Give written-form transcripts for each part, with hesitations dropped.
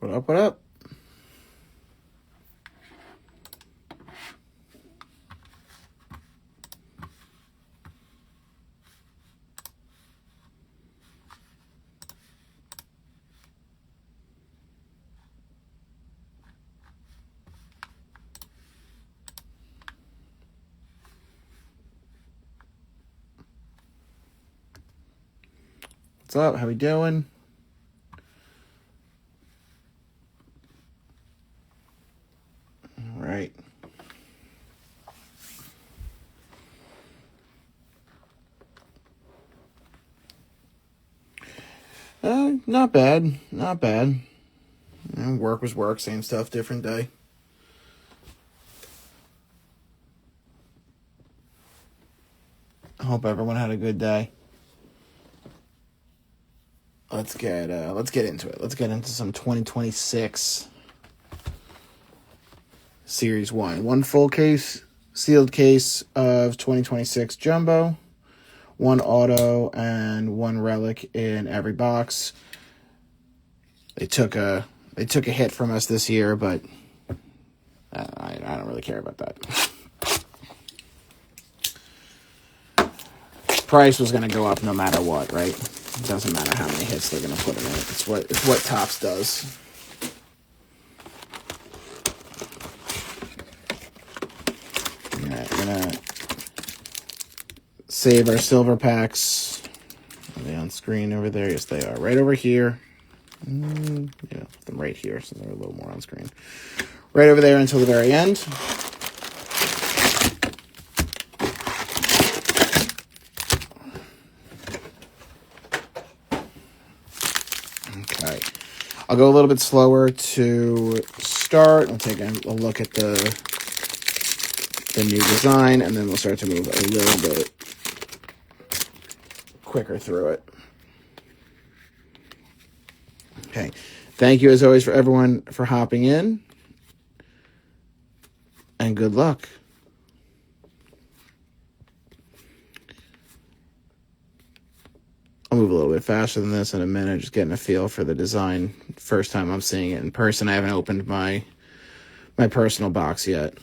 What up, what up? What's up? How we doing? All right. Not bad. Not bad. Work was work. Same stuff, different day. I hope everyone had a good day. Let's get into it. Let's get into some 2026 Series 1. One full case, sealed case of 2026 Jumbo, one auto, and one relic in every box. They took a hit from us this year, but I don't really care about that. Price was going to go up no matter what, right? It doesn't matter how many hits they're going to put in it. It's what Topps does. All right, I'm going to save our silver packs. Are they on screen over there? Yes, they are. Right over here. Yeah, put them right here, so they're a little more on screen. Right over there until the very end. Okay. I'll go a little bit slower to start. We'll take a look at the new design, and then we'll start to move a little bit quicker through it. Okay. Thank you, as always, for everyone for hopping in. And good luck. I'll move a little bit faster than this in a minute, just getting a feel for the design. First time I'm seeing it in person. I haven't opened my personal box yet.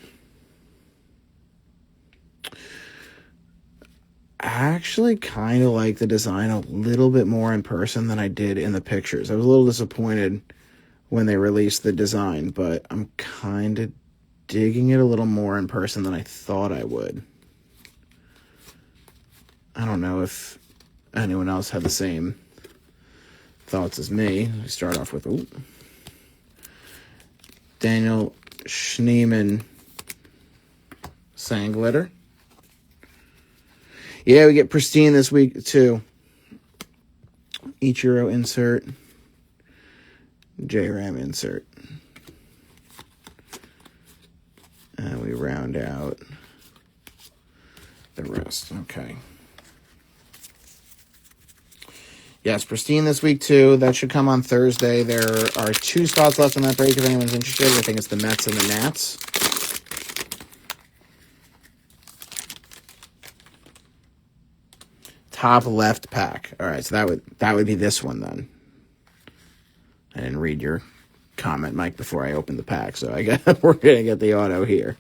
I actually kind of like the design a little bit more in person than I did in the pictures. I was a little disappointed when they released the design, but I'm kind of digging it a little more in person than I thought I would. I don't know if anyone else had the same thoughts as me. We start off with Daniel Schneemann Sangletter. Yeah, we get Pristine this week, too. Ichiro insert. J-Ram insert. And we round out the rest. Okay. Yes, Pristine this week, too. That should come on Thursday. There are 2 spots left on that break if anyone's interested. I think it's the Mets and the Nats. Top left pack. All right, so that would be this one then. I didn't read your comment, Mike, before I opened the pack, so we're gonna get the auto here.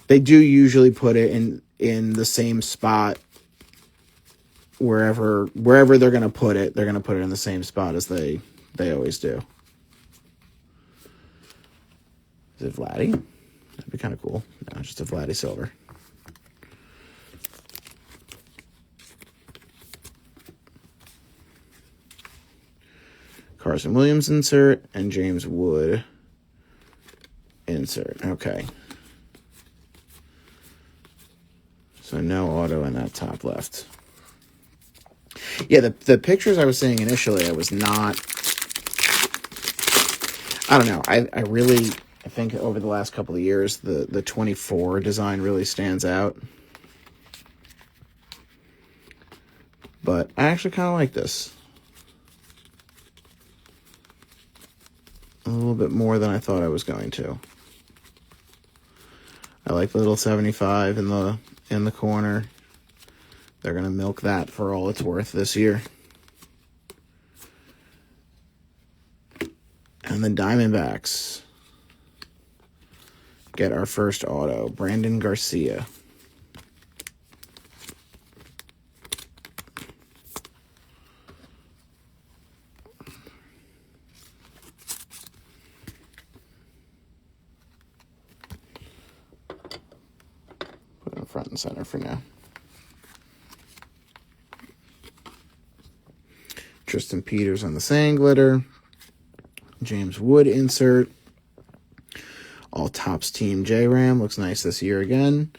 They do usually put it in the same spot wherever they're gonna put it. They're gonna put it in the same spot as they always do. Is it Vladdy? That'd be kind of cool. No, just a Vladdy Silver. Carson Williams insert and James Wood insert. Okay. So no auto in that top left. Yeah, the pictures I was seeing initially, I was not... I don't know. I think over the last couple of years, the 24 design really stands out. But I actually kind of like this. A little bit more than I thought I was going to. I like the little 75 in the corner. They're going to milk that for all it's worth this year. And the Diamondbacks get our first auto, Brandon Garcia. Put him front and center for now. Tristan Peters on the sand glitter. James Wood insert. All Tops Team J-Ram. Looks nice this year again.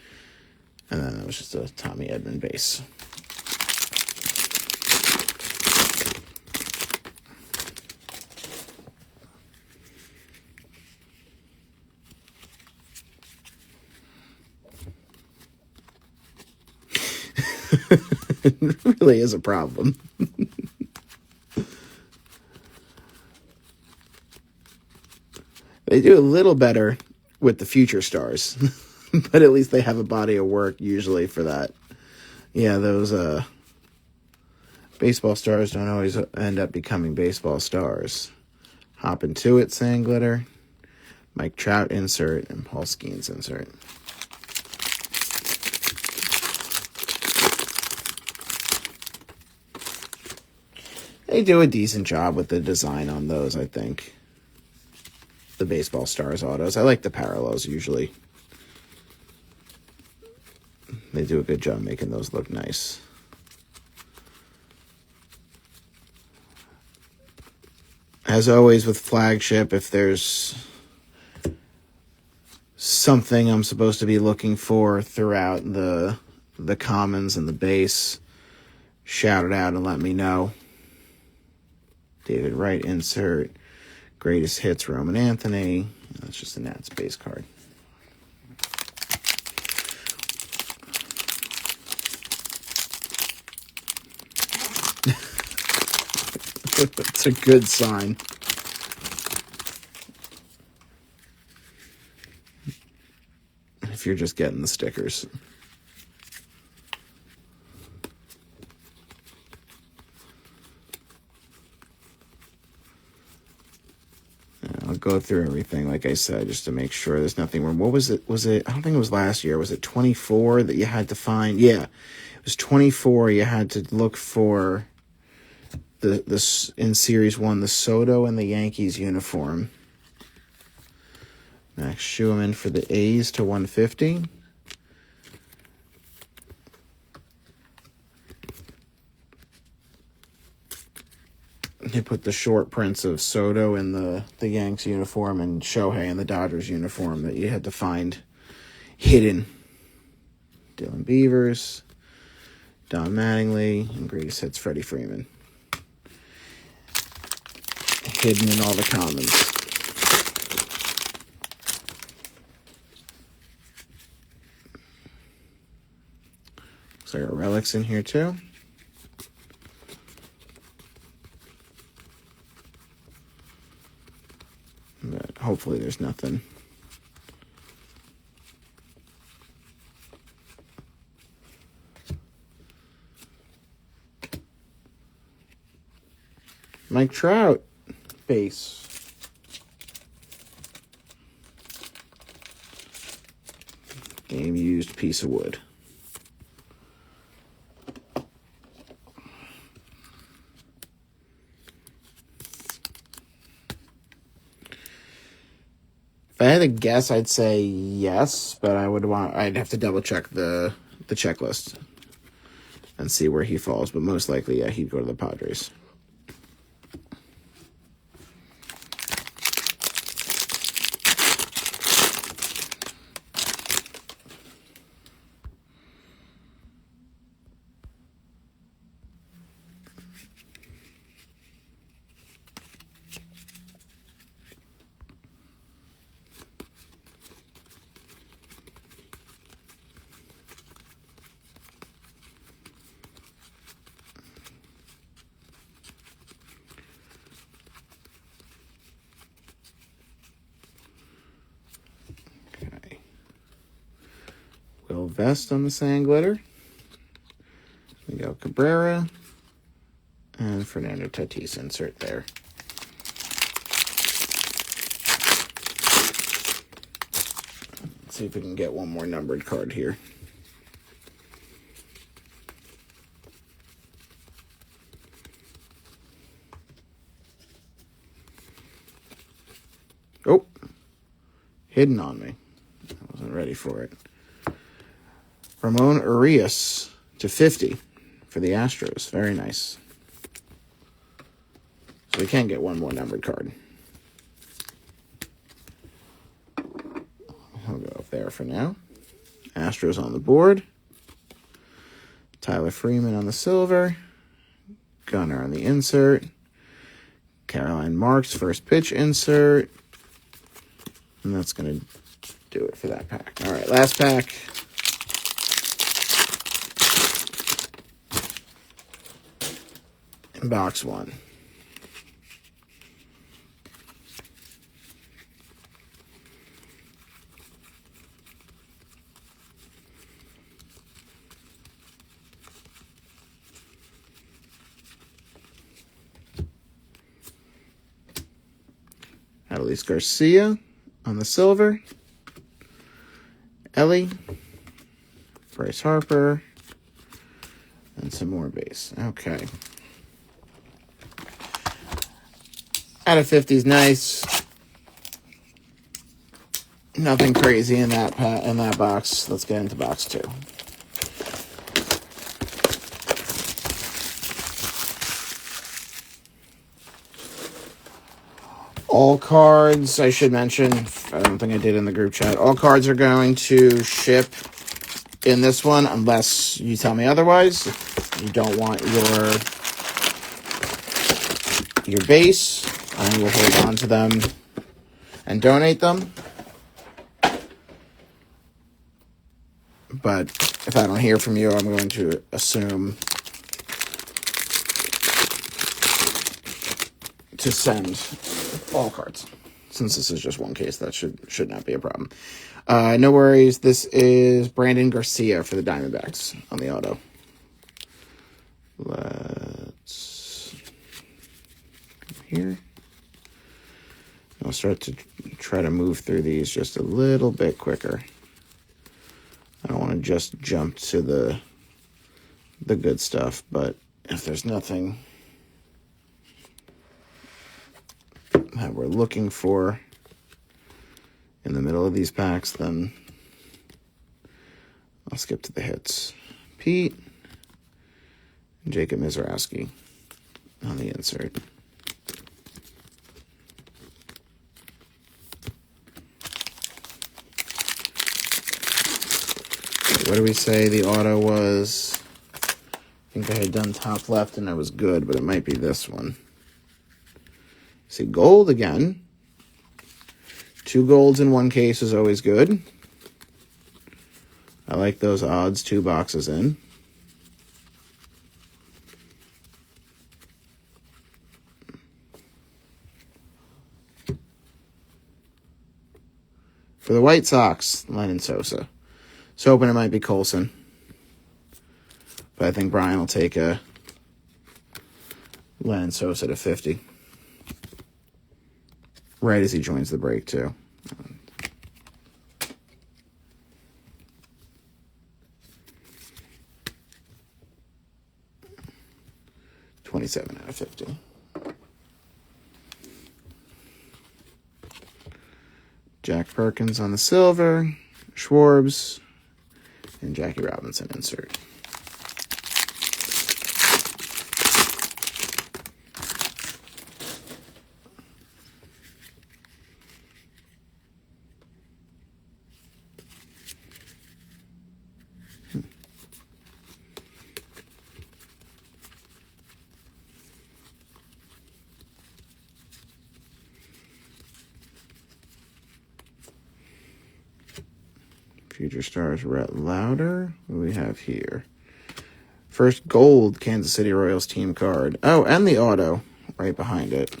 And then that was just a Tommy Edman base. It really is a problem. They do a little better with the future stars, but at least they have a body of work usually for that. Yeah, those baseball stars don't always end up becoming baseball stars. Hop into it, sand glitter. Mike Trout insert and Paul Skeens insert. They do a decent job with the design on those, I think. The baseball stars autos. I like the parallels usually. They do a good job making those look nice. As always with flagship, if there's something I'm supposed to be looking for throughout the commons and the base, shout it out and let me know. David Wright insert. Greatest hits, Roman Anthony. That's just a Nats base card. It's a good sign. If you're just getting the stickers. I'll go through everything, like I said, just to make sure there's nothing wrong. What was it? I don't think it was last year. Was it 24 that you had to find? Yeah, it was 24. You had to look for the in Series 1, the Soto and the Yankees uniform. Max Schumann for the A's to 150. They put the short prints of Soto in the Yanks uniform and Shohei in the Dodgers uniform that you had to find hidden. Dylan Beavers, Don Mattingly, and greatest hits Freddie Freeman. Hidden in all the commons. Looks like our relics in here too. But hopefully there's nothing. Mike Trout base. Game used piece of wood. If I had to guess, I'd say yes, but I'd have to double check the checklist and see where he falls. But most likely, yeah, he'd go to the Padres. Will Vest on the sand glitter. Miguel Cabrera. And Fernando Tatis insert there. Let's see if we can get one more numbered card here. Oh, hidden on me. I wasn't ready for it. Ramon Urias /50 for the Astros. Very nice. So we can get one more numbered card. I'll go up there for now. Astros on the board. Tyler Freeman on the silver. Gunnar on the insert. Caroline Marks first pitch insert. And that's going to do it for that pack. All right, last pack. In box one. Adolis Garcia on the silver. Ellie. Bryce Harper. And some more base. Okay. Out of 50 is nice. Nothing crazy in that box. Let's get into box two. All cards, I should mention, I don't think I did in the group chat, all cards are going to ship in this one unless you tell me otherwise. If you don't want your base, I will hold on to them and donate them. But if I don't hear from you, I'm going to assume to send all cards. Since this is just one case, that should not be a problem. No worries. This is Brandon Garcia for the Diamondbacks on the auto. Let's go here. I'll start to try to move through these just a little bit quicker. I don't want to just jump to the good stuff, but if there's nothing that we're looking for in the middle of these packs, then I'll skip to the hits. Pete and Jacob Mizraski on the insert. What do we say the auto was? I think I had done top left and I was good, but it might be this one. See, gold again. 2 golds in one case is always good. I like those odds, 2 boxes in. For the White Sox, Lenyn Sosa. So hoping it might be Colson. But I think Brian will take a Lenyn Sosa /50. Right as he joins the break, too. 27 out of 50. Jack Perkins on the silver. Schwarbs. And Jackie Robinson insert. Future Stars Rhett Lauder. What do we have here? First gold Kansas City Royals team card. Oh, and the auto right behind it.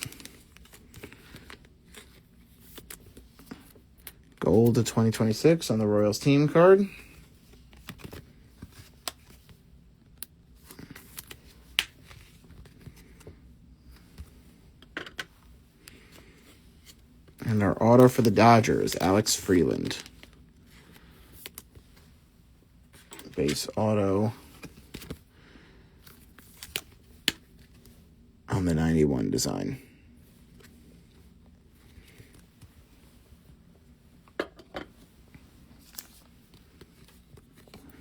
Gold to 2026 on the Royals team card. And our auto for the Dodgers, Alex Freeland. base auto on the 91 design.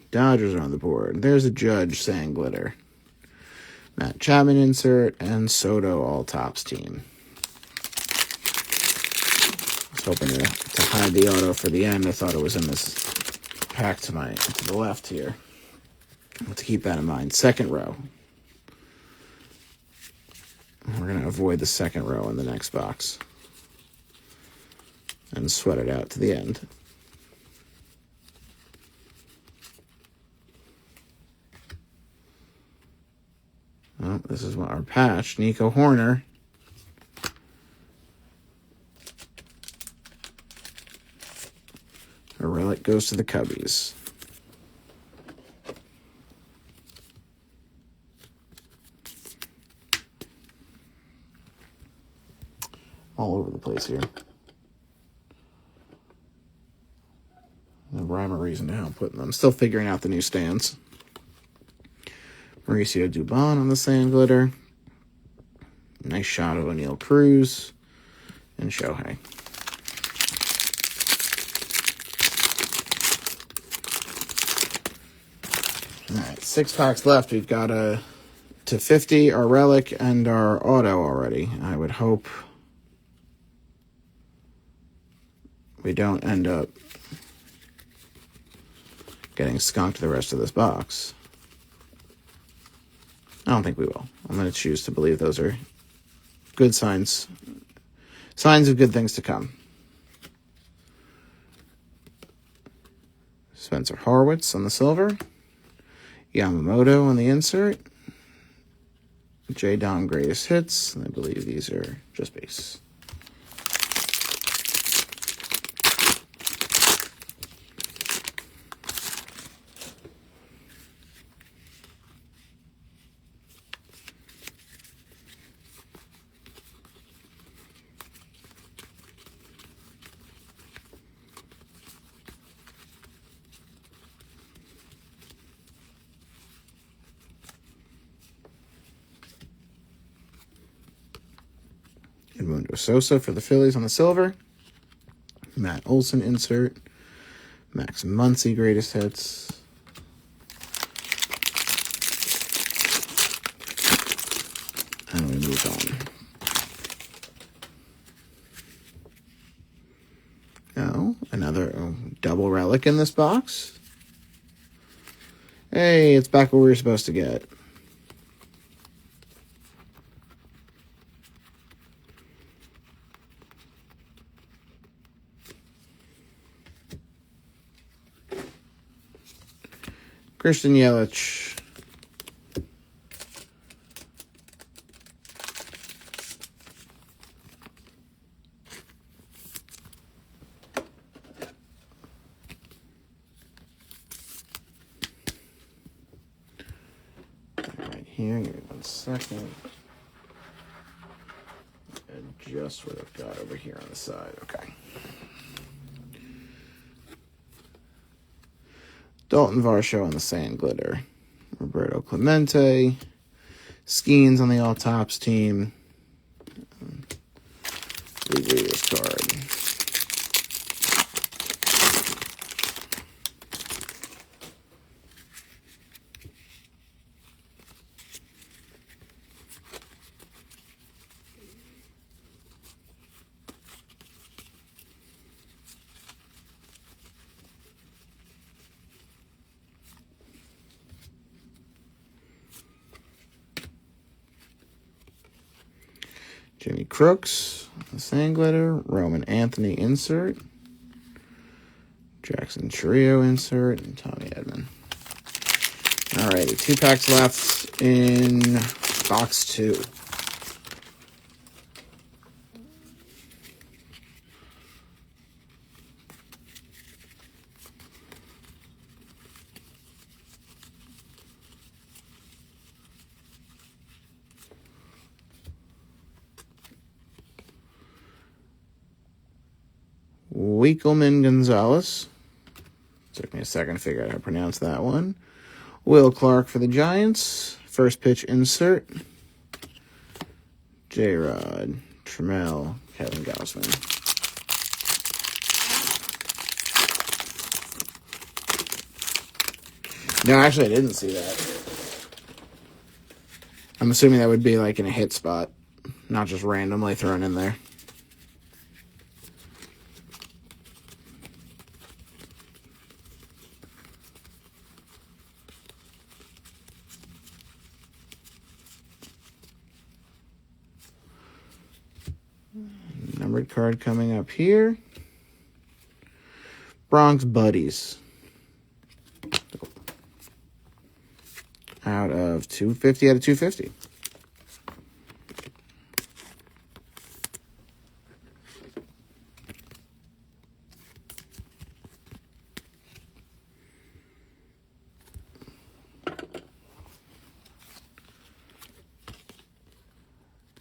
Dodgers are on the board. There's a Judge Sand Glitter. Matt Chapman insert and Soto all tops team. I was hoping to hide the auto for the end. I thought it was in this pack to the left here. But to keep that in mind. Second row. We're going to avoid the second row in the next box. And sweat it out to the end. Well, this is our patch. Nico Hoerner. A relic goes to the Cubbies. All over the place here. No rhyme or reason to how I'm putting them. Still figuring out the new stands. Mauricio Dubon on the Sand Glitter. Nice shot of O'Neal Cruz and Shohei. All right, 6 packs left. We've got a to 50, our relic, and our auto already. I would hope we don't end up getting skunked the rest of this box. I don't think we will. I'm going to choose to believe those are good signs. Signs of good things to come. Spencer Horwitz on the silver. Yamamoto on the insert. J. Dom greatest hits. And I believe these are just base. Edmundo Sosa for the Phillies on the silver. Matt Olson insert. Max Muncy greatest hits. And we move on. Oh, another double relic in this box. Hey, it's back where we were supposed to get. Christian Yelich. Right here, give me 1 second. Adjust what I've got over here on the side. Okay. Dalton Varsho on the Sand Glitter. Roberto Clemente. Skeens on the All Tops team. Reader's card. Jimmy Crooks, the Sand Glitter, Roman Anthony insert, Jackson Chourio insert, and Tommy Edman. Alrighty, 2 packs left in box 2. Wikelman Gonzalez. Took me a second to figure out how to pronounce that one. Will Clark for the Giants. First pitch insert. J-Rod, Trammell, Kevin Gausman. No, actually, I didn't see that. I'm assuming that would be like in a hit spot, not just randomly thrown in there. Numbered card coming up here. Bronx Buddies. Out of 250 out of 250.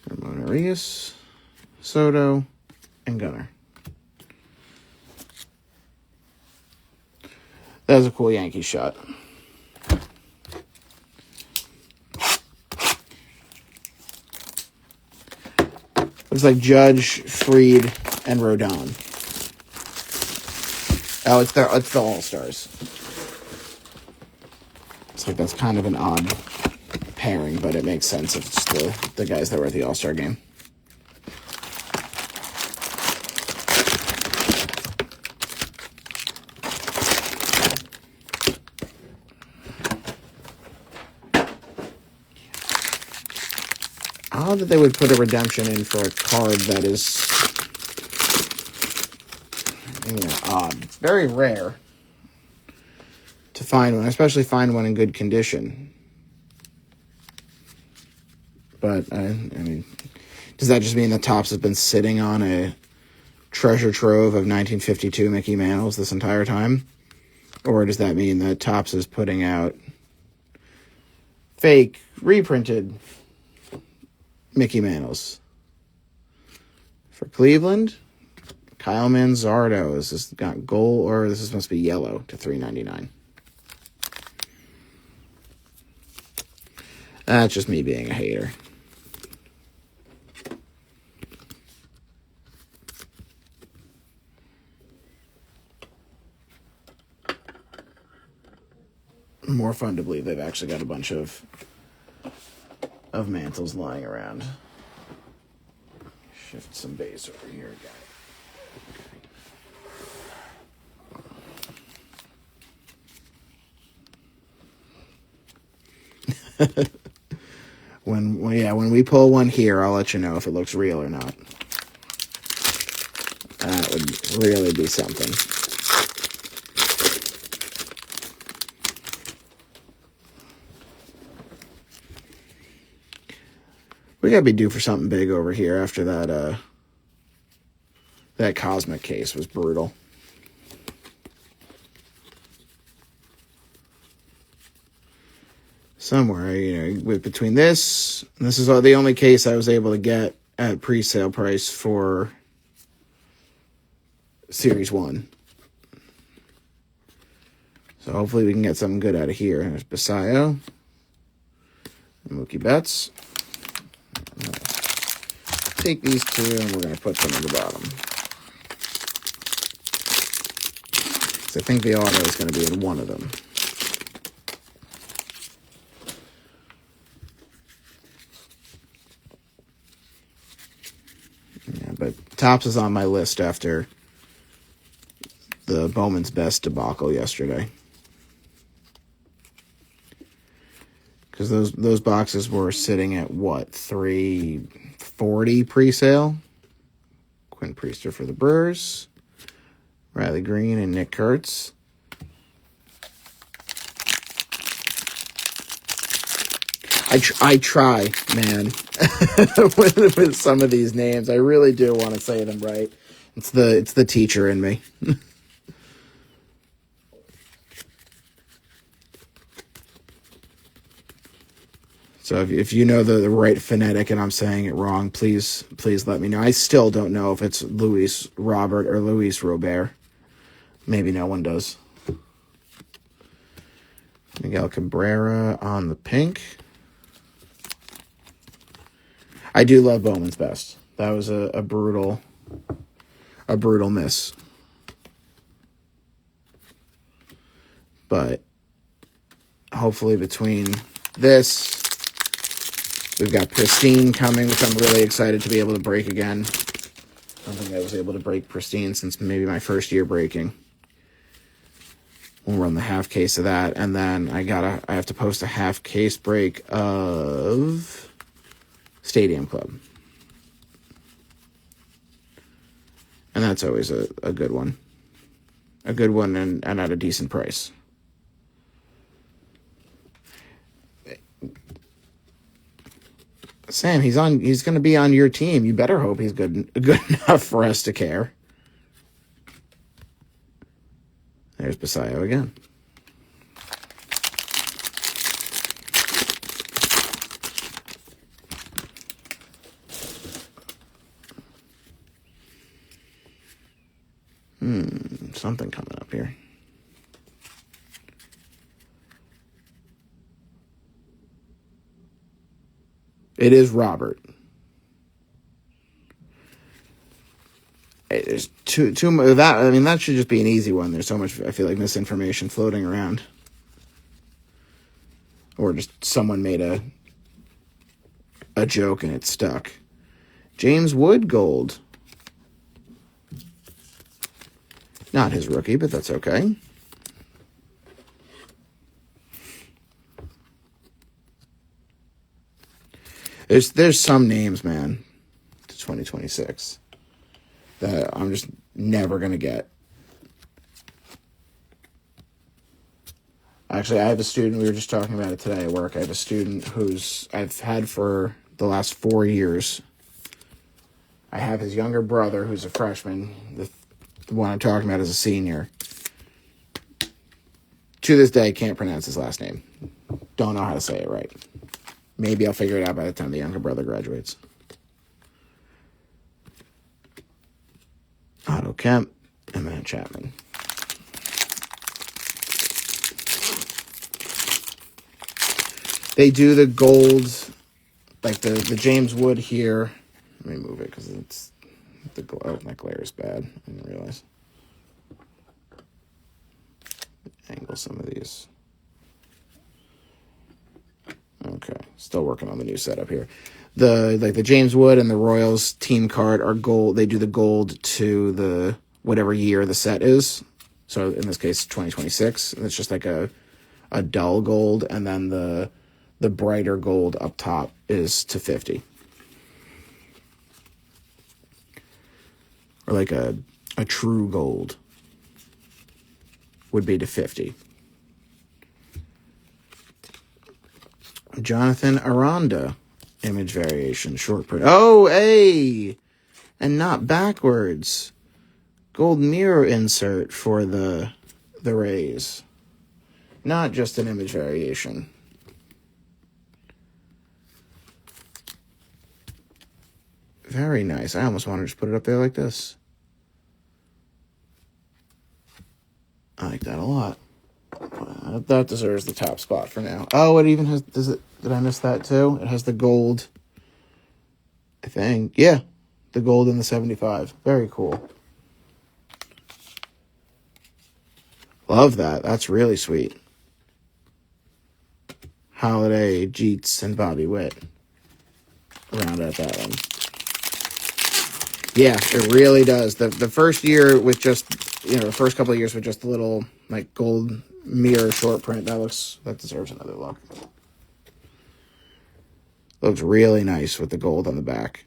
Ramon Arias, Soto, and Gunnar. That was a cool Yankee shot. Looks like Judge, Fried, and Rodon. Oh, it's the All-Stars. It's like that's kind of an odd pairing, but it makes sense if it's the guys that were at the All-Star game. Odd that they would put a redemption in for a card that is, odd. It's very rare to find one, especially find one in good condition. But, I mean, does that just mean that Topps has been sitting on a treasure trove of 1952 Mickey Mantles this entire time? Or does that mean that Topps is putting out fake, reprinted Mickey Mantles? For Cleveland, Kyle Manzardo. Is this got gold, or this must be yellow to $3.99? That's just me being a hater. More fun to believe they've actually got a bunch of Mantles lying around. Shift some base over here, guy. When we pull one here, I'll let you know if it looks real or not. That would really be something. We gotta be due for something big over here after that Cosmic case was brutal. Somewhere, between this, and this is the only case I was able to get at pre-sale price for Series 1. So hopefully we can get something good out of here. There's Basayo, Mookie Betts. Take these two and we're going to put them in the bottom. So I think the auto is going to be in one of them. Yeah, but Topps is on my list after the Bowman's Best debacle yesterday. Because those boxes were sitting at what, $340 pre-sale? Quinn Priester for the Brewers, Riley Green and Nick Kurtz. I try, man, with some of these names. I really do want to say them right. It's the teacher in me. So if you know the right phonetic and I'm saying it wrong, please let me know. I still don't know if it's Luis Robert or Luis Robert. Maybe no one does. Miguel Cabrera on the pink. I do love Bowman's Best. That was a brutal miss. But hopefully between this, we've got Pristine coming, which I'm really excited to be able to break again. I don't think I was able to break Pristine since maybe my first year breaking. We'll run the half case of that, and then I have to post a half case break of Stadium Club. And that's always a good one. A good one and at a decent price. Sam, he's going to be on your team. You better hope he's good enough for us to care. There's Basayo again. Something coming up here. It is Robert. There's too that. I mean, that should just be an easy one. There's so much, I feel like, misinformation floating around, or just someone made a joke and it stuck. James Wood gold. Not his rookie, but that's okay. There's some names, man, to 2026 that I'm just never going to get. Actually, I have a student, we were just talking about it today at work. I have a student who's I've had for the last 4 years. I have his younger brother who's a freshman. The one I'm talking about is a senior. To this day, can't pronounce his last name. Don't know how to say it right. Maybe I'll figure it out by the time the younger brother graduates. Otto Kemp and Matt Chapman. They do the gold, like the James Wood here. Let me move it because it's my glare is bad. I didn't realize. Angle some of these. Okay, still working on the new setup here. The James Wood and the Royals team card are gold. They do the gold to the whatever year the set is. So in this case, 2026. And it's just like a dull gold, and then the brighter gold up top is to 50. Or like a true gold would be to 50. Jonathan Aranda, image variation, short print. Oh, hey! And not backwards. Gold mirror insert for the Rays. Not just an image variation. Very nice. I almost wanted to just put it up there like this. I like that a lot. That deserves the top spot for now. Oh, it even has... Did I miss that too? It has the gold. I think. Yeah. The gold in the 75. Very cool. Love that. That's really sweet. Holiday, Jeets, and Bobby Witt. Round out that one. Yeah, it really does. The first year with just, the first couple of years with just a little, like, gold mirror short print, that deserves another look. Looks really nice with the gold on the back.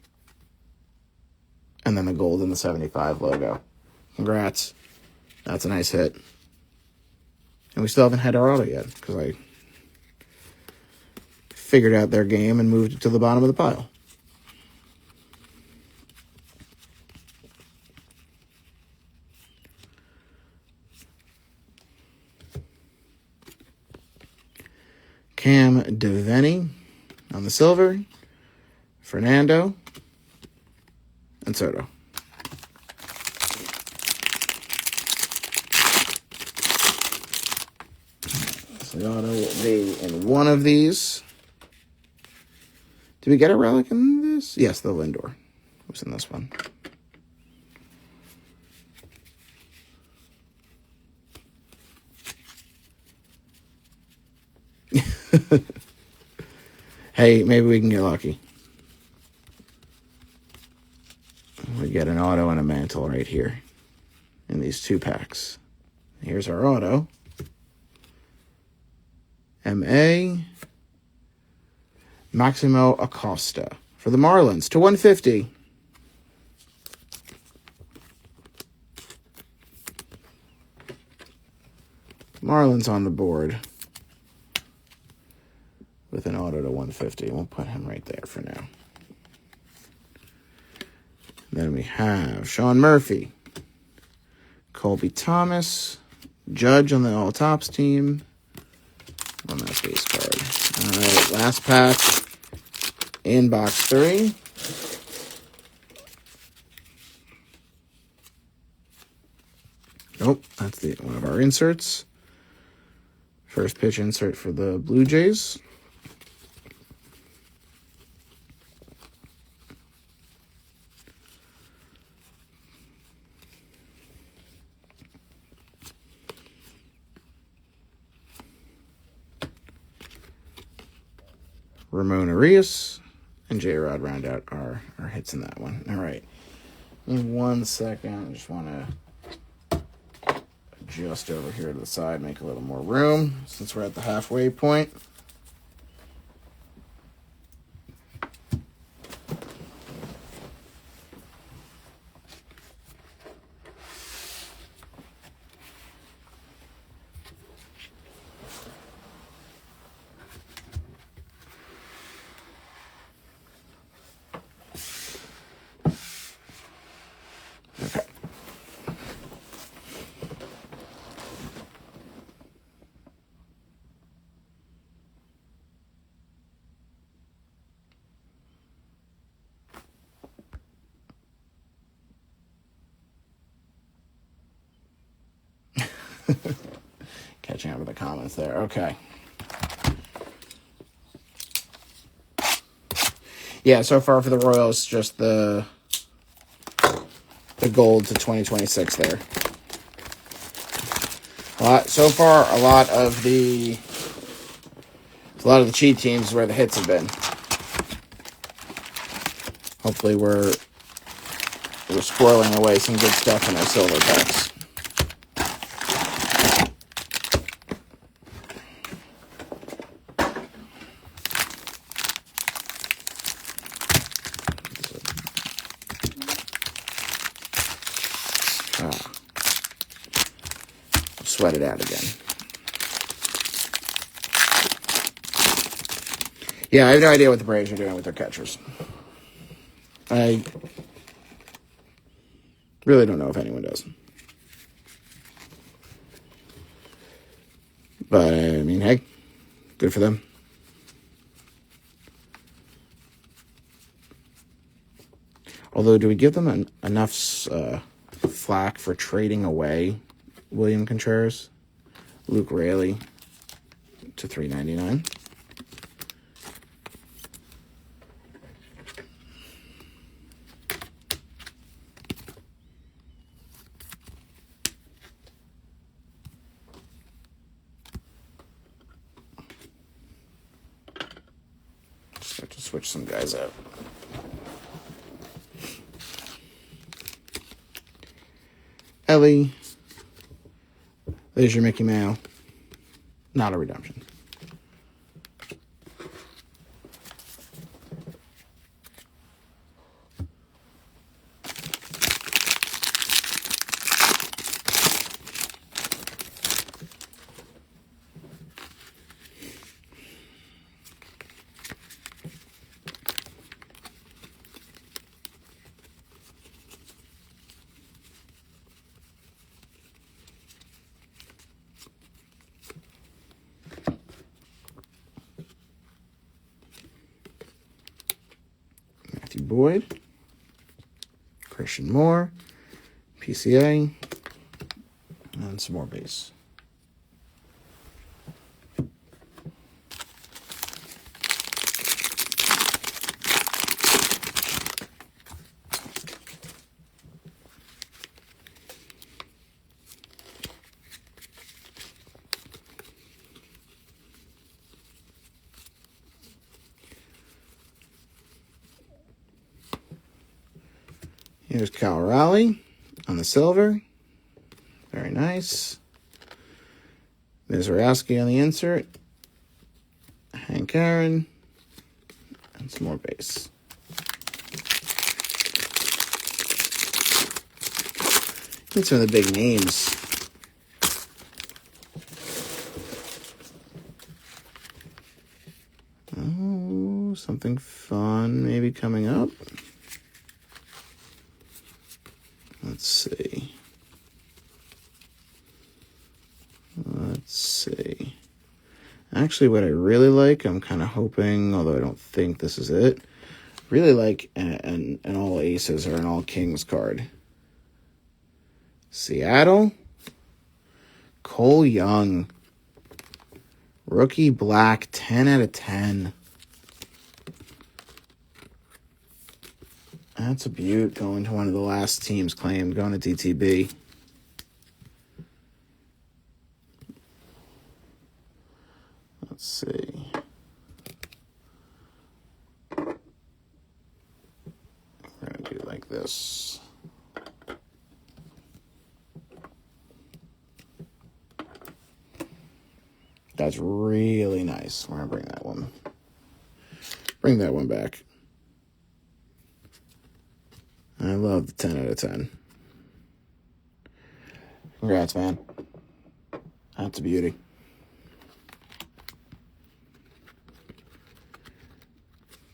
And then the gold in the 75 logo. Congrats. That's a nice hit. And we still haven't had our auto yet, because I figured out their game and moved it to the bottom of the pile. Cam Devaney on the silver, Fernando, and Soto. The auto will be in one of these. Did we get a relic in this? Yes, the Lindor was in this one. Hey, maybe we can get lucky. We get an auto and a mantle right here in these 2 packs. Here's our auto. M.A. Maximo Acosta for the Marlins to 150. Marlins on the board with an auto to 150. We'll put him right there for now. Then we have Sean Murphy, Colby Thomas, Judge on the All Tops team. On that base card. All right, last pack in box 3. Nope, that's one of our inserts. First pitch insert for the Blue Jays. Ramon Arias and J-Rod round out our hits in that one. All right. In 1 second, I just want to adjust over here to the side, make a little more room since we're at the halfway point. Catching up with the comments there. Okay. Yeah, so far for the Royals, just the gold to 2026 there. So far, a lot of the cheat teams where the hits have been. Hopefully we're squirreling away some good stuff in our silver packs. Sweat it out again. Yeah, I have no idea what the Braves are doing with their catchers. I really don't know if anyone does. But, I mean, hey, good for them. Although, do we give them enough flack for trading away William Contreras? Luke Raley to $3.99. Just have to switch some guys out. Ellie. There's your Mickey Mayo. Not a redemption. Boyd, Christian Moore, PCA, and some more base. Here's Cal Raleigh on the silver. Very nice. Mizorowski on the insert. Hank Aaron. And some more base. Need some of the big names. Oh, something fun maybe coming up. Let's see. Actually, what I really like, I'm kind of hoping, although I don't think this is it, really like an all aces or an all kings card. Seattle, Cole Young, rookie black, 10 out of 10. That's a beaut, going to one of the last teams claimed, going to DTB. Let's see. We're going to do like this. That's really nice. We're going to bring that one back. I love the 10 out of 10. Congrats, man. That's a beauty.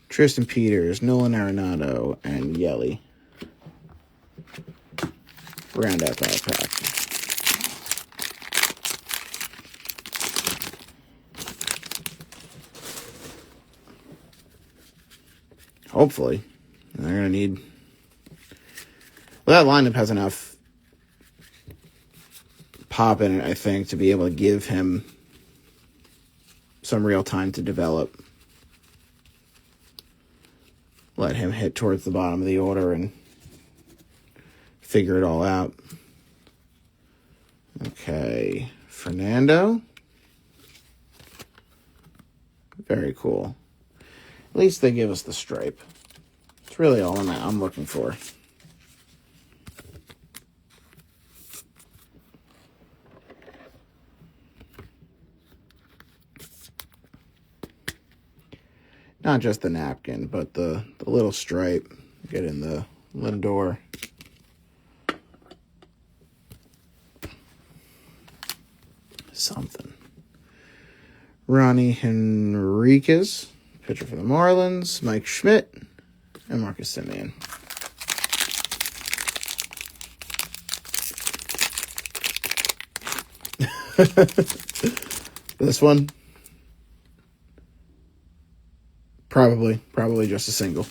Tristan Peters, Nolan Arenado, and Yelly. Round out that pack. Hopefully. They're going to need... Well, that lineup has enough pop in it, I think, to be able to give him some real time to develop. Let him hit towards the bottom of the order and figure it all out. Okay. Fernando. Very cool. At least they give us the stripe. It's really all I'm looking for. Not just the napkin, but the little stripe. Get in the Lindor. Something. Ronnie Henriquez, pitcher for the Marlins. Mike Schmidt, and Marcus Semien. This one. Probably just a single.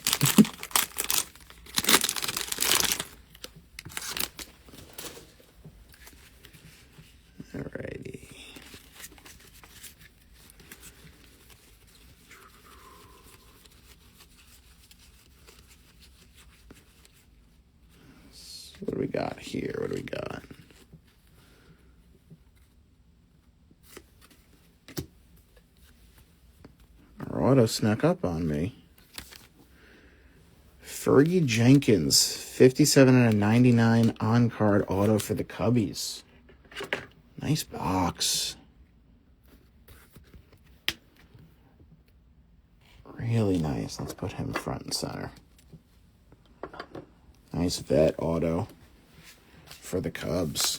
Alrighty. What do we got here? What do we got? Auto snuck up on me. Fergie Jenkins, 57 out of 99 on-card auto for the Cubbies. Nice box. Really nice. Let's put him front and center. Nice vet auto for the Cubs.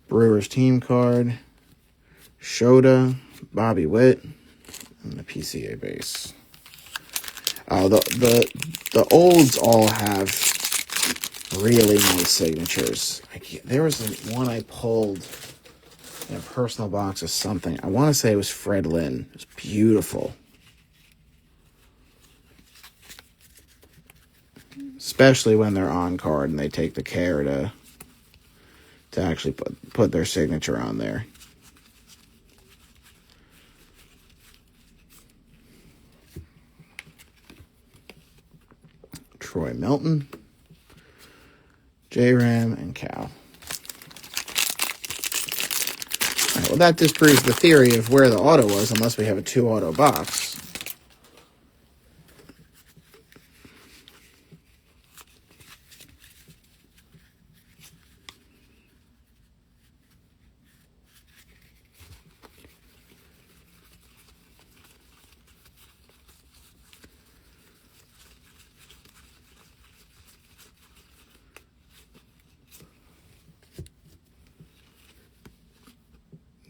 Brewers team card. Shota, Bobby Witt, and the PCA base. The olds all have really nice signatures. There was one I pulled in a personal box of something. I want to say it was Fred Lynn. It was beautiful. Especially when they're on card and they take the care to actually put their signature on there. Troy Melton, J-Ram, and Cal. All right, well, that disproves the theory of where the auto was, unless we have a 2-auto box.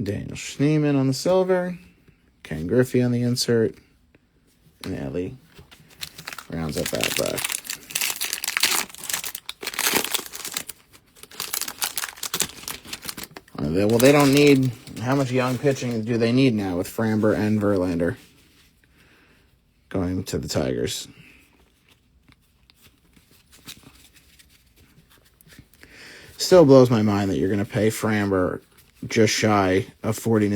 Daniel Schneemann on the silver. Ken Griffey on the insert. And Ellie rounds up that black. Well, they don't need... How much young pitching do they need now with Framber and Verlander going to the Tigers? Still blows my mind that you're going to pay Framber just shy of $40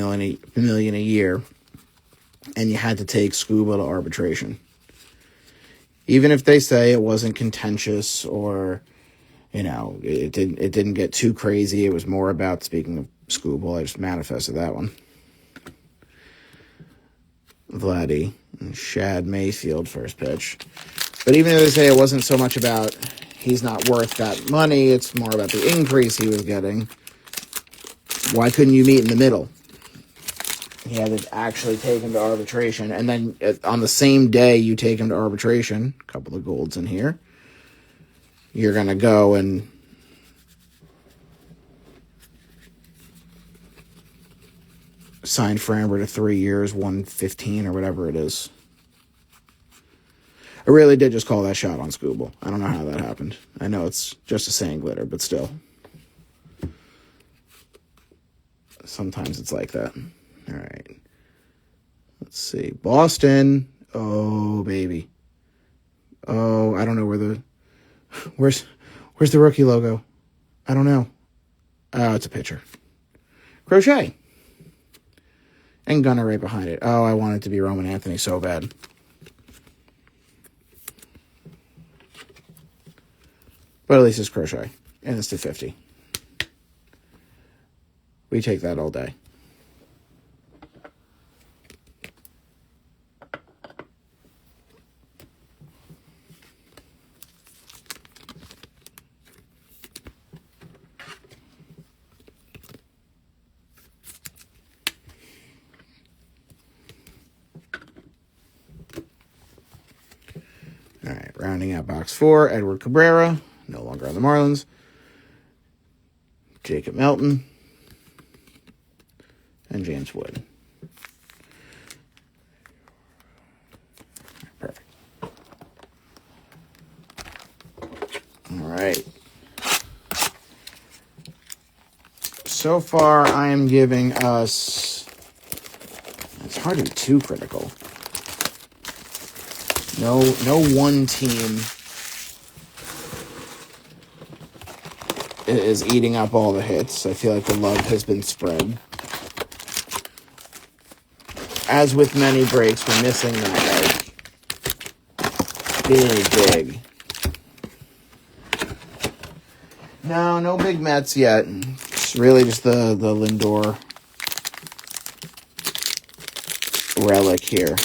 million a year, and you had to take Skubal to arbitration. Even if they say it wasn't contentious or, it didn't get too crazy. It was more about, speaking of Skubal, I just manifested that one. Vladdy and Shad Mayfield first pitch. But even if they say it wasn't so much about he's not worth that money, it's more about the increase he was getting. Why couldn't you meet in the middle? He had to actually take him to arbitration. And then on the same day you take him to arbitration, a couple of golds in here, you're going to go and sign Framber to 3 years, 115 or whatever it is. I really did just call that shot on Skubal. I don't know how that happened. I know it's just a sand glitter, but still. Sometimes it's like that. All right. Let's see. Boston. Oh, baby. Oh, I don't know where the... Where's the rookie logo? I don't know. Oh, it's a pitcher. Crochet. And Gunnar right behind it. Oh, I want it to be Roman Anthony so bad. But at least it's Crochet. And it's $250. We take that all day. All right, rounding out box 4, Edward Cabrera, no longer on the Marlins. Jacob Melton. And James Wood. Perfect. All right. So far, I am giving us... It's hard to be too critical. No one team is eating up all the hits. I feel like the love has been spread. As with many breaks, we're missing that, big. No big Mets yet. It's really just the Lindor relic here.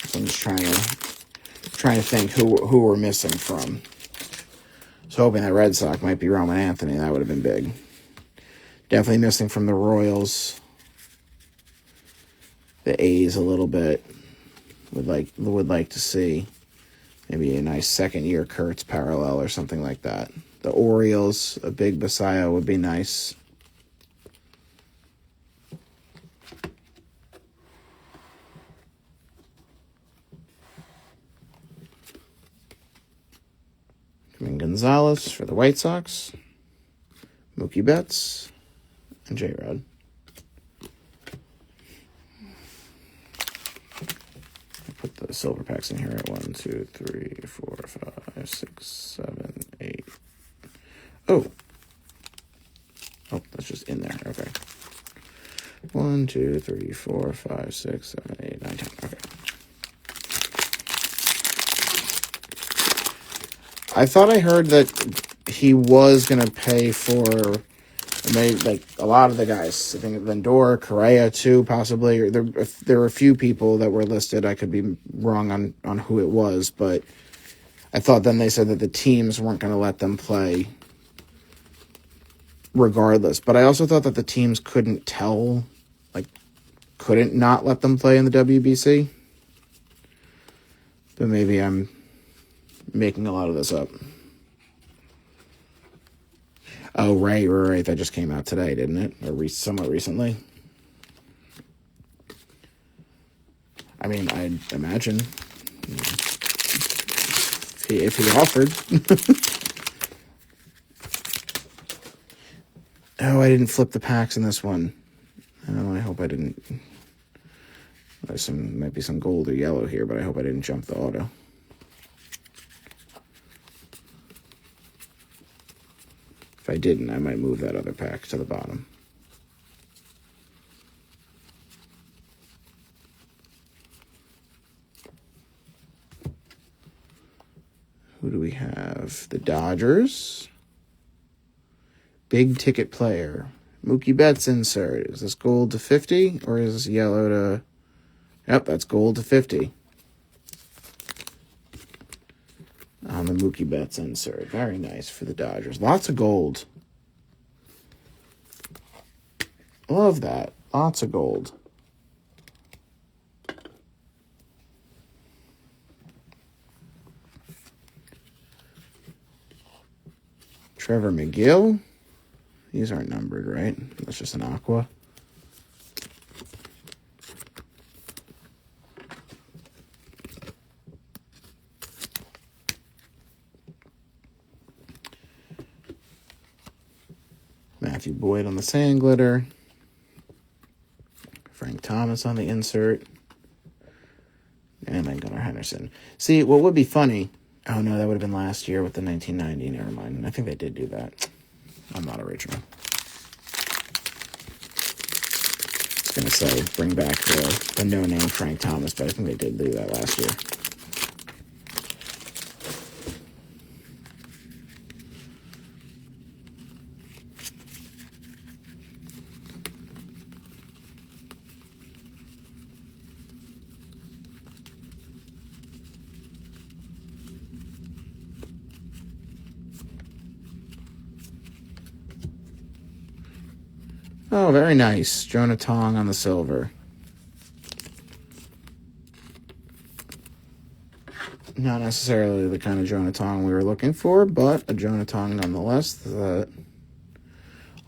So I'm just trying to think who we're missing from. So hoping that Red Sox might be Roman Anthony. That would have been big. Definitely missing from the Royals. The A's a little bit. Would like to see maybe a nice second-year Kurtz parallel or something like that. The Orioles, a big Basayo would be nice. Gonzalez for the White Sox. Mookie Betts. And J-Rod. Put the silver packs in here at 1, 2, 3, 4, 5, 6, 7, 8. Oh, that's just in there. Okay. 1, 2, 3, 4, 5, 6, 7, 8, 9, 10. Okay. I thought I heard that he was going to pay for a lot of the guys. I think Lindor, Correa too, possibly. Or there were a few people that were listed. I could be wrong on who it was, but I thought then they said that the teams weren't going to let them play regardless. But I also thought that the teams couldn't not let them play in the WBC. But maybe I'm making a lot of this up. Oh, right. That just came out today, didn't it? Or somewhat recently. I mean, I'd imagine if he offered. Oh, I didn't flip the packs in this one. Oh, I hope I didn't. There's might be some gold or yellow here, but I hope I didn't jump the auto. If I didn't, I might move that other pack to the bottom. Who do we have? The Dodgers. Big ticket player. Mookie Betts insert. Is this gold to 50 or is this yellow to... Yep, that's gold to 50. On the Mookie Betts insert. Very nice for the Dodgers. Lots of gold. Love that. Lots of gold. Trevor McGill. These aren't numbered, right? That's just an aqua. Matthew Boyd on the sand glitter. Frank Thomas on the insert. And then Gunnar Henderson. See, what would be funny... Oh, no, that would have been last year with the 1990. Never mind. I think they did do that. I'm not original. I was going to say, bring back the no-name Frank Thomas, but I think they did do that last year. Oh, very nice. Jonah Tong on the silver. Not necessarily the kind of Jonah Tong we were looking for, but a Jonah Tong nonetheless that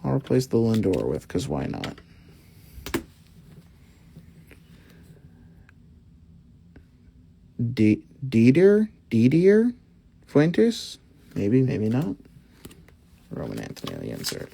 I'll replace the Lindor with, because why not? Didier Fuentes? Maybe, maybe not. Roman Anthony on the insert.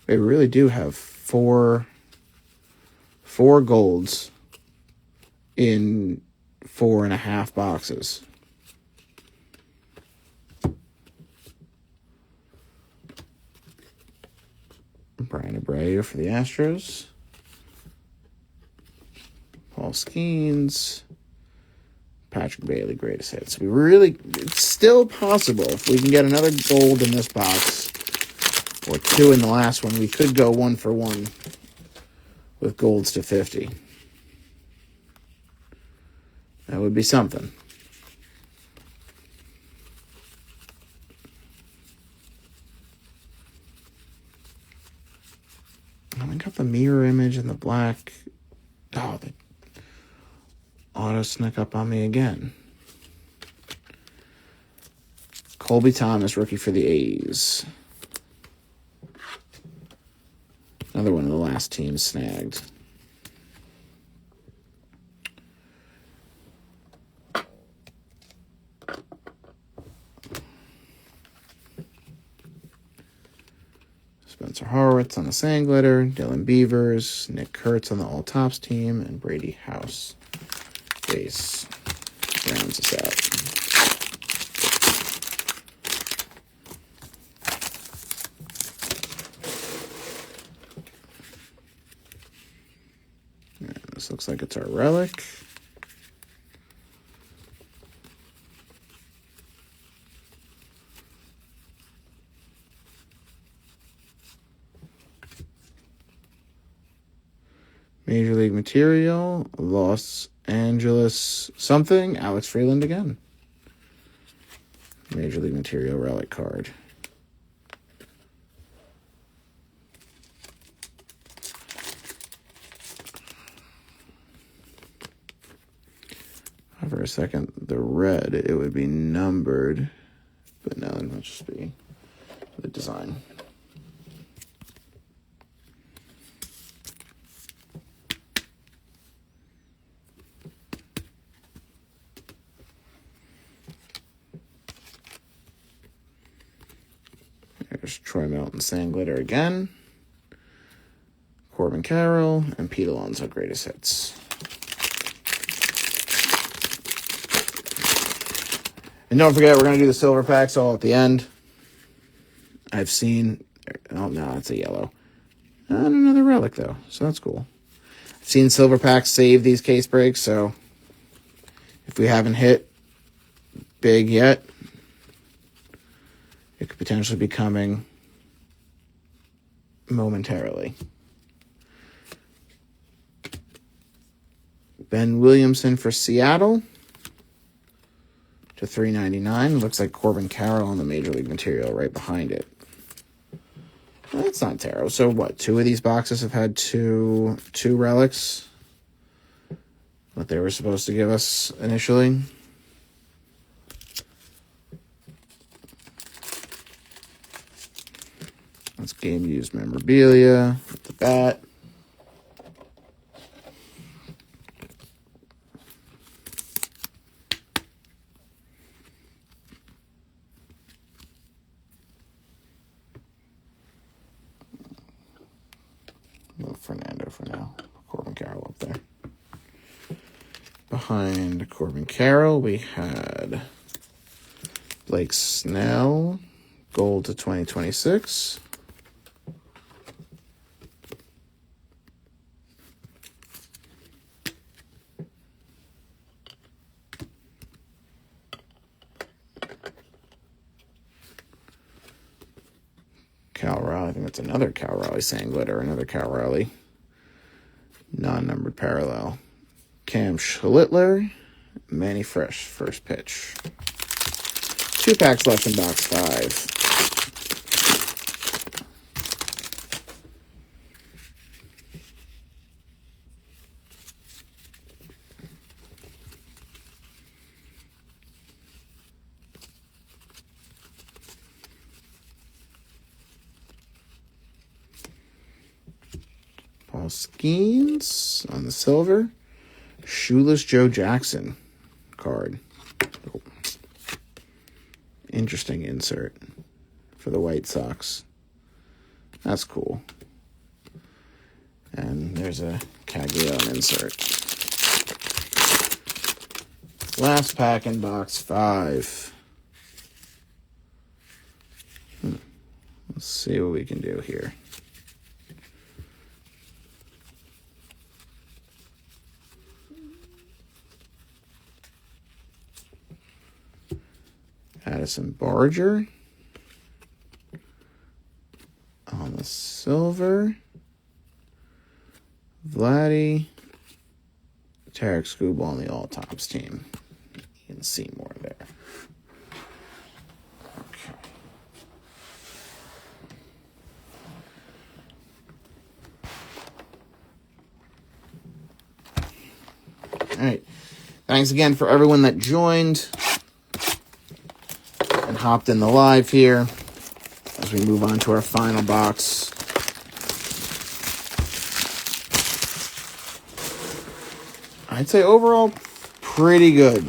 We really do have four golds in 4.5 boxes. Brian Abreu for the Astros. Paul Skeens. Patrick Bailey, greatest hits. It's still possible if we can get another gold in this box, or 2 in the last one, we could go 1 for 1 with golds to 50. That would be something. I got the mirror image and the black. Oh, the auto snuck up on me again. Colby Thomas, rookie for the A's. Another one of the last teams snagged. Spencer Horwitz on the sand glitter, Dylan Beavers, Nick Kurtz on the all tops team, and Brady House base rounds us out. And this looks like it's our relic. Major League Material, Los Angeles something, Alex Freeland again. Major League Material relic card. for a second, the red, it would be numbered, but no, it must just be the design. There's Troy Melton Sand Glitter again. Corbin Carroll and Pete Alonso greatest hits. And don't forget, we're going to do the silver packs all at the end. I've seen... Oh, no, it's a yellow. Not another relic, though, so that's cool. I've seen silver packs save these case breaks, so if we haven't hit big yet, it could potentially be coming momentarily. Ben Williamson for Seattle to $3.99. Looks like Corbin Carroll on the Major League material right behind it. That's not terrible. So what? 2 of these boxes have had two relics. What they were supposed to give us initially. That's game used memorabilia with the bat. Fernando for now. Corbin Carroll up there. Behind Corbin Carroll, we had Blake Snell, gold to 2026. Cal Raleigh, I think that's another Cal Raleigh Sand Glitter, another Cal Raleigh non-numbered parallel. Cam Schlittler, Manny Fresh, first pitch. 2 packs left in box 5. Paul Skeens on the silver. Shoeless Joe Jackson card. Oh. Interesting insert for the White Sox. That's cool. And there's a Caglione insert. Last pack in box 5. Let's see what we can do here. Addison Barger on the silver. Vladdy. Tarek Skubal on the all-tops team. You can see more there. Okay. All right. Thanks again for everyone that joined and hopped in the live here as we move on to our final box. I'd say overall pretty good.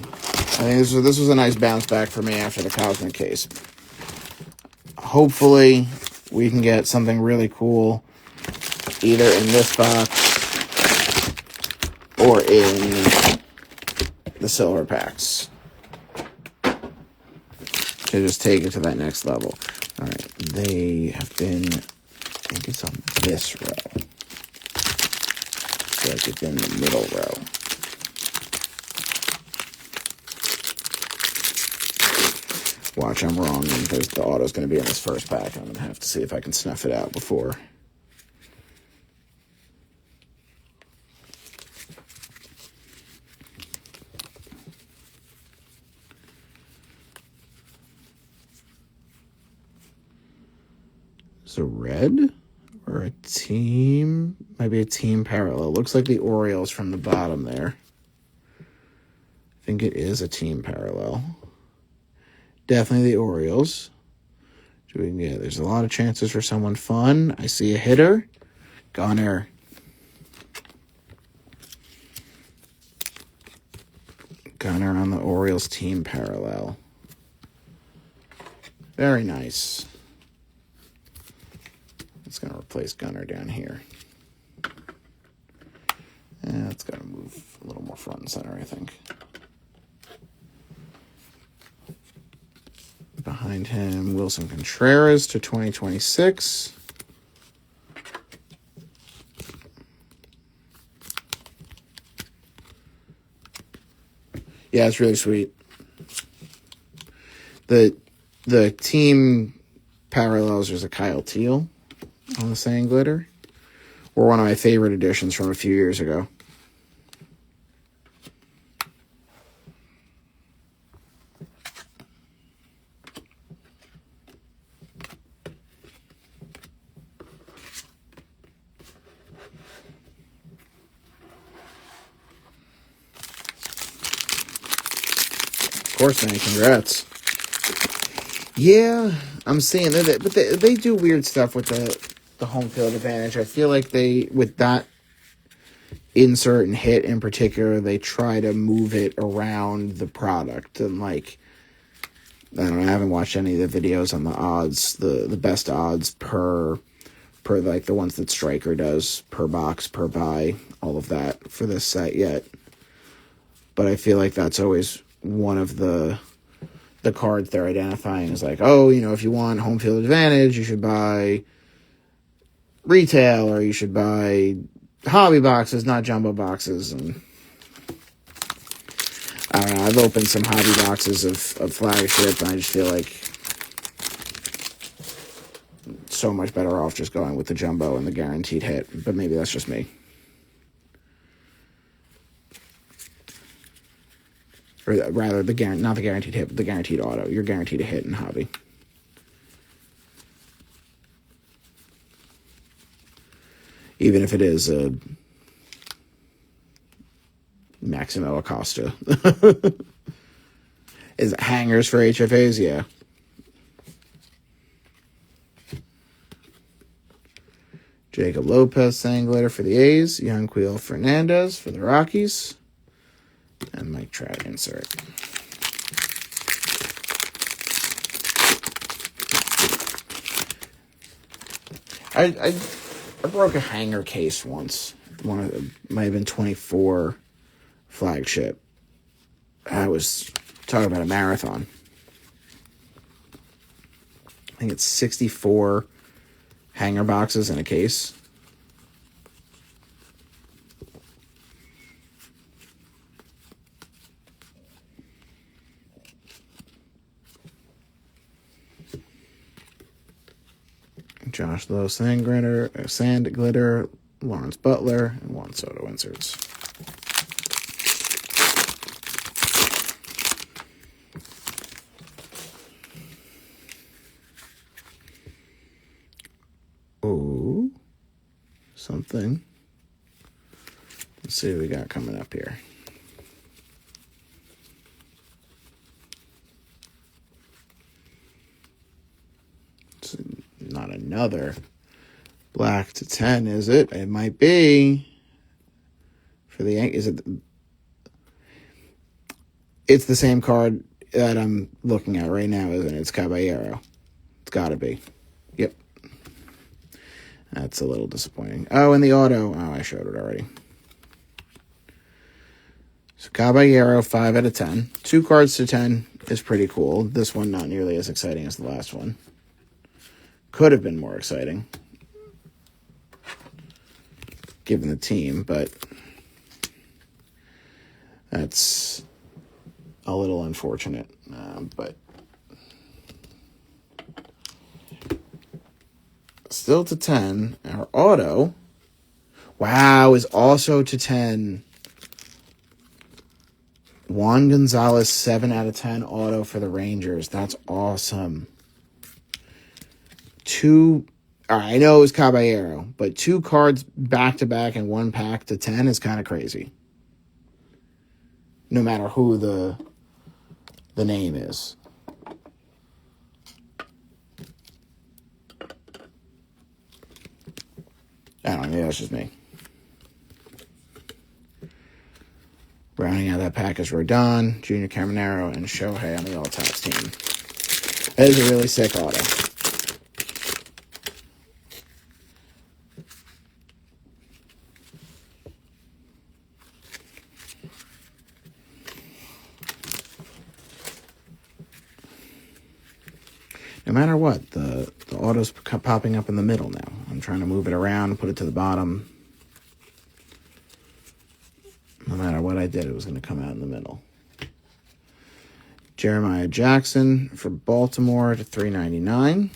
I think this was a nice bounce back for me after the Cosmic case. Hopefully we can get something really cool either in this box or in the silver packs to just take it to that next level. All right, they have been, I think it's on this row. I feel like it's in the middle row. Watch, I'm wrong, because the auto's going to be in this first pack. I'm going to have to see if I can snuff it out before. Is a red or a team? Might be a team parallel. Looks like the Orioles from the bottom there. think it is a team parallel. Definitely the Orioles. Yeah, there's a lot of chances for someone fun. I see a hitter. Gunnar. Gunnar on the Orioles team parallel. Very nice. It's going to replace Gunnar down here. Yeah, it's got to move a little more front and center, I think. Behind him, Wilson Contreras to 2026. Yeah, it's really sweet. The team parallels, there's a Kyle Teal on the Sand Glitter. Were one of my favorite editions from a few years ago. Of course, man, congrats. Yeah, I'm seeing that, but they do weird stuff with the home field advantage. I feel like with that insert and hit in particular, they try to move it around the product. And like, I don't know, I haven't watched any of the videos on the odds, the best odds per like the ones that Stryker does per box, per buy, all of that for this set yet. But I feel like that's always one of the cards they're identifying as like, oh, if you want home field advantage, you should buy retail or you should buy hobby boxes, not jumbo boxes. And I don't know, I've opened some hobby boxes of flagship, and I just feel like so much better off just going with the jumbo and the guaranteed hit. But maybe that's just me. Or rather, not the guaranteed hit, but the guaranteed auto. You're guaranteed a hit in hobby. Even if it is a Maximo Acosta. Is it hangers for HFAs? Yeah. Jacob Lopez, Sand Glitter for the A's. Yanquiel Fernandez for the Rockies. And Mike Trout insert. I broke a hanger case once. Might have been 24 flagship. I was talking about a marathon. I think it's 64 hanger boxes in a case. Josh Lowe, Sand Glitter, Lawrence Butler, and Juan Soto inserts. Oh, something. Let's see what we got coming up here. It's not another black to 10, is it? It might be. For the Yankees, it's the same card that I'm looking at right now, isn't it? It's Caballero. It's got to be. Yep. That's a little disappointing. Oh, and the auto. Oh, I showed it already. So Caballero, 5 out of 10. 2 cards to 10 is pretty cool. This one not nearly as exciting as the last one. Could have been more exciting, given the team, but that's a little unfortunate. But still to 10. Our auto, wow, is also to 10. Juan Gonzalez, 7 out of 10 auto for the Rangers. That's awesome. 2, I know it was Caballero, but 2 cards back-to-back and 1 pack to 10 is kind of crazy. no matter who the name is. I don't know, maybe that's just me. Rounding out that pack is Rodon, Junior Caminero, and Shohei on the all-tops team. That is a really sick auto. No matter what, the auto's popping up in the middle now. I'm trying to move it around, put it to the bottom. No matter what I did, it was going to come out in the middle. Jeremiah Jackson for Baltimore to $3.99.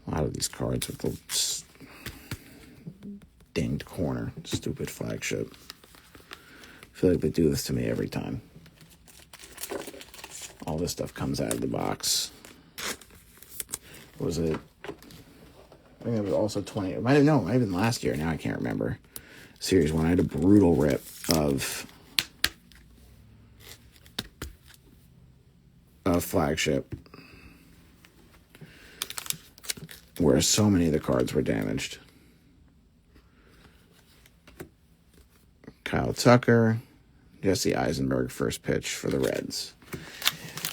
A lot of these cards with the dinged corner. Stupid flagship. I feel like they do this to me every time. All this stuff comes out of the box. What was it? I think it was also 20. It might have been last year. Now I can't remember. Series 1. I had a brutal rip of flagship, where so many of the cards were damaged. Kyle Tucker, Jesse Eisenberg, first pitch for the Reds.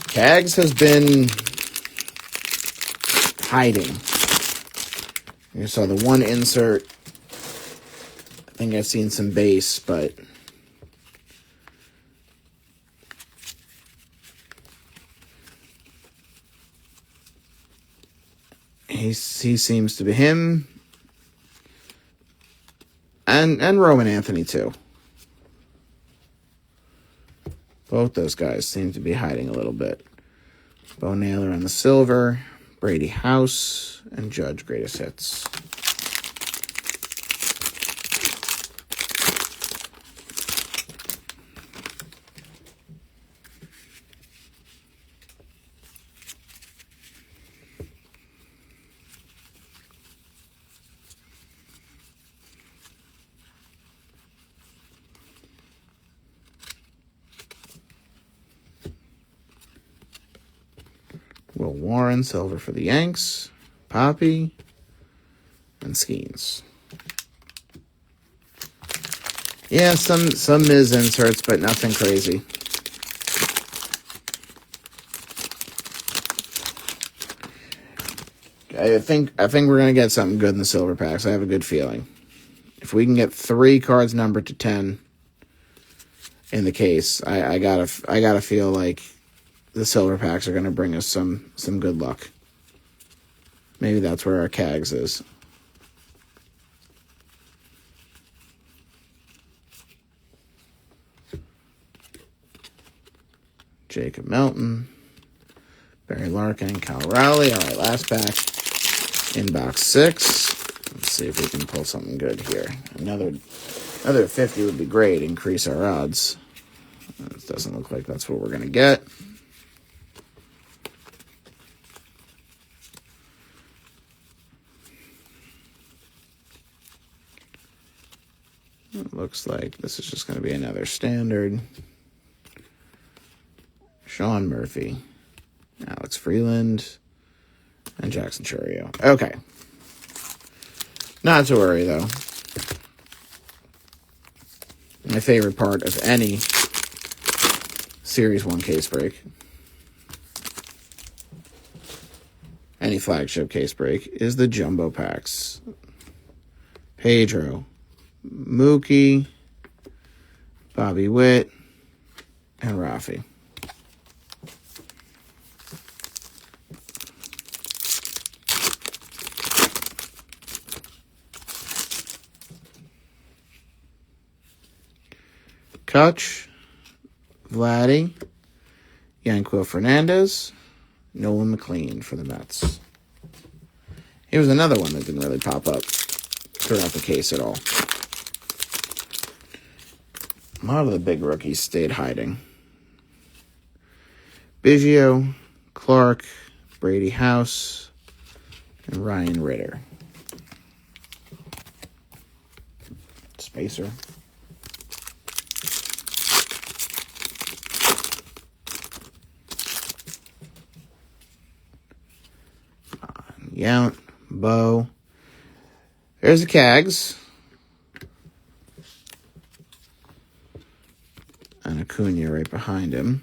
Cags has been hiding. You saw the one insert. I think I've seen some base, but he seems to be him, and Roman Anthony too. Both those guys seem to be hiding a little bit. Bo Naylor on the silver, Brady House, and Judge greatest hits. Will Warren, silver for the Yanks, Poppy, and Skeens. Yeah, some Miz inserts, but nothing crazy. I think we're gonna get something good in the silver packs. I have a good feeling. If we can get 3 cards numbered to 10 in the case, I gotta feel like the silver packs are going to bring us some good luck. Maybe that's where our Cags is. Jacob Melton, Barry Larkin, and Cal Raleigh. All right, last pack in box 6. Let's see if we can pull something good here. Another 50 would be great. Increase our odds. It doesn't look like that's what we're going to get. It looks like this is just going to be another standard. Sean Murphy, Alex Freeland, and Jackson Chourio. Okay. Not to worry, though. My favorite part of any Series 1 case break, any flagship case break, is the jumbo packs. Pedro, Mookie, Bobby Witt, and Rafi. Kutch, Vladdy, Yanquiel Fernandez, Nolan McLean for the Mets. Here was another one that didn't really pop up throughout the case at all. A lot of the big rookies stayed hiding. Biggio, Clark, Brady House, and Ryan Ritter. spacer. Yount, Bo. There's the Cags. And Acuna right behind him.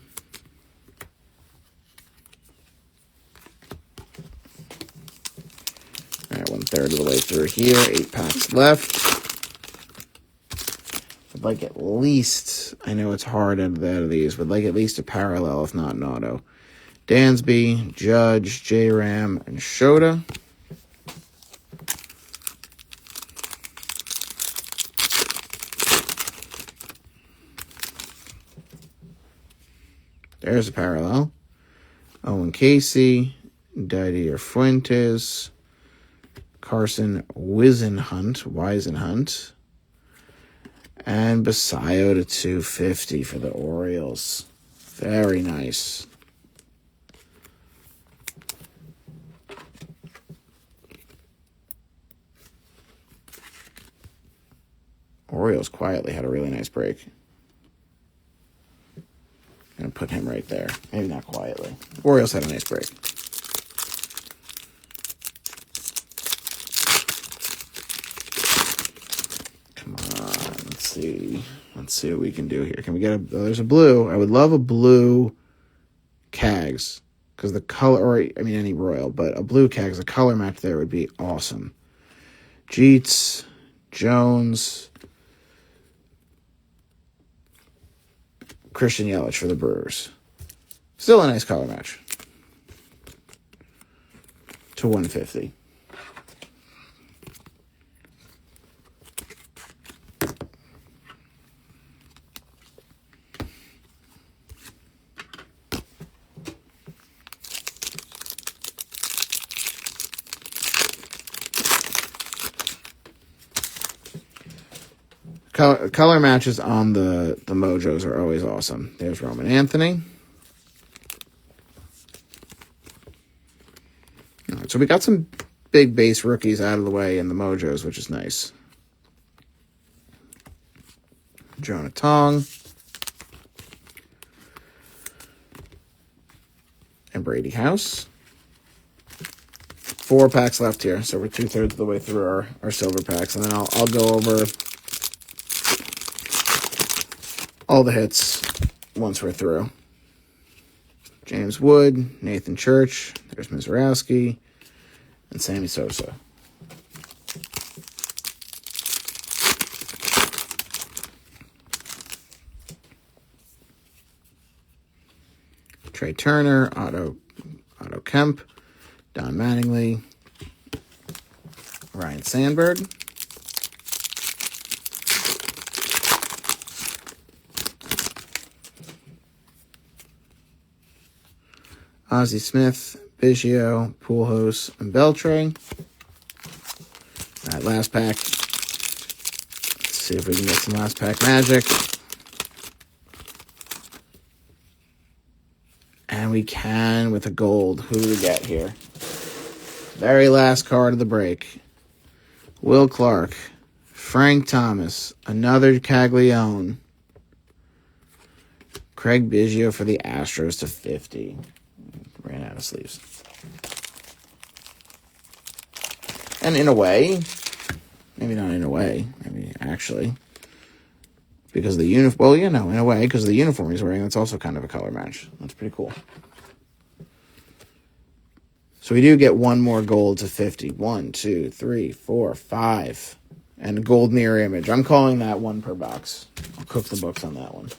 All right, 1/3 of the way through here. 8 packs left. Would like at least, I know it's hard out of these, would like at least a parallel, if not an auto. Dansby, Judge, J-Ram, and Shota. There's a parallel. Owen Casey, Didier Fuentes, Carson Wisenhunt, and Basayo to 250 for the Orioles. Very nice. Orioles quietly had a really nice break. Gonna put him right there. Maybe not quietly. Orioles had a nice break. Come on, let's see. Let's see what we can do here. Can we get a? Oh, there's a blue. I would love a blue Cags because the color, or I mean any Royal, but a blue Cags, a color match there would be awesome. Jeets, Jones, Christian Yelich for the Brewers. Still a nice color match. To 150. Color matches on the Mojos are always awesome. There's Roman Anthony. All right, so we got some big base rookies out of the way in the Mojos, which is nice. Jonah Tong. And Brady House. 4 packs left here, so we're 2/3 of the way through our silver packs, and then I'll go over all the hits once we're through. James Wood, Nathan Church, there's Mizorowski, and Sammy Sosa. Trey Turner, Otto Kemp, Don Mattingly, Ryan Sandberg, Ozzie Smith, Biggio, Pujols, and Beltre. All right, last pack. Let's see if we can get some last pack magic. And we can with a gold. Who do we get here? Very last card of the break. Will Clark, Frank Thomas, another Caglione, Craig Biggio for the Astros to 50. Ran out of sleeves. And in a way, maybe not in a way, maybe actually, because the uniform, well, you know, in a way, because of the uniform he's wearing, that's also kind of a color match. That's pretty cool. So we do get one more gold to 50. 1, 2, 3, 4, 5. And a gold mirror image. I'm calling that one per box. I'll cook the books on that one.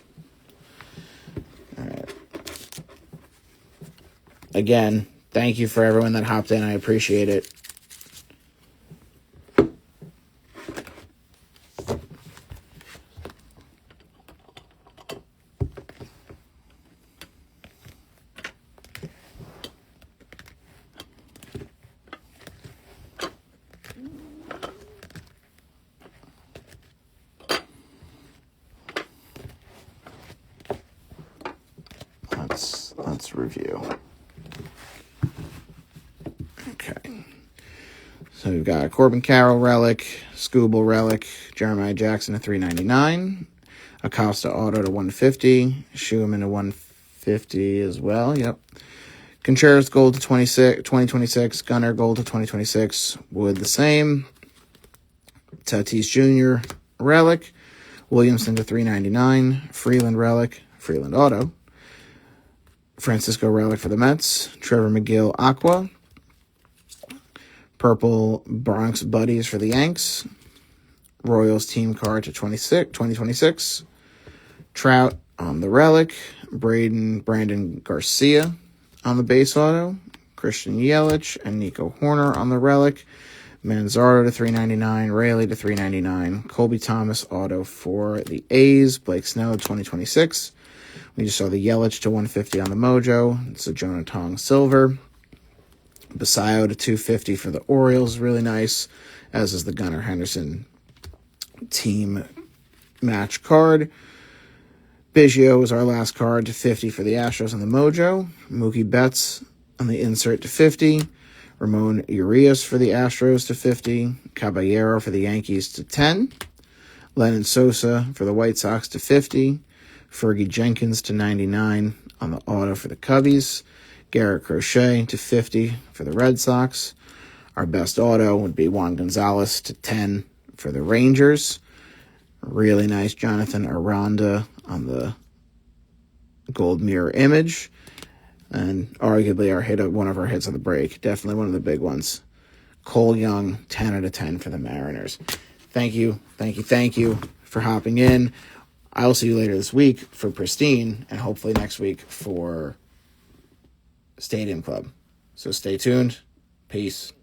All right. Again, thank you for everyone that hopped in. I appreciate it. Let's review. Okay. So we've got Corbin Carroll relic, Skubal relic, Jeremiah Jackson to $3.99, Acosta auto to $150, Schumann to $150 as well. Yep. Contreras gold to 2026, Gunnar gold to 2026, Wood the same. Tatis Jr. relic, Williamson to $3.99, Freeland relic, Freeland auto, Francisco relic for the Mets, Trevor McGill aqua, purple Bronx Buddies for the Yanks, Royals team card to 2026, Trout on the relic, Brandon Garcia on the base auto, Christian Yelich and Nico Horner on the relic, Manzardo to $3.99, Raley to $3.99, Colby Thomas auto for the A's, Blake Snell 2026. We just saw the Yelich to $150 on the Mojo. It's a Jonah Tong silver. Basayo to $250 for the Orioles, really nice, as is the Gunnar Henderson team match card. Biggio is our last card to $50 for the Astros on the Mojo. Mookie Betts on the insert to $50. Ramon Urias for the Astros to $50. Caballero for the Yankees to $10. Lennon Sosa for the White Sox to $50. Fergie Jenkins to $99 on the auto for the Cubbies. Garrett Crochet to $50 for the Red Sox. Our best auto would be Juan Gonzalez to $10 for the Rangers. Really nice Jonathan Aranda on the gold mirror image. And arguably one of our hits of the break. Definitely one of the big ones. Cole Young, 10 out of 10 for the Mariners. Thank you for hopping in. I'll see you later this week for Pristine, and hopefully next week for Stadium Club. So stay tuned. Peace.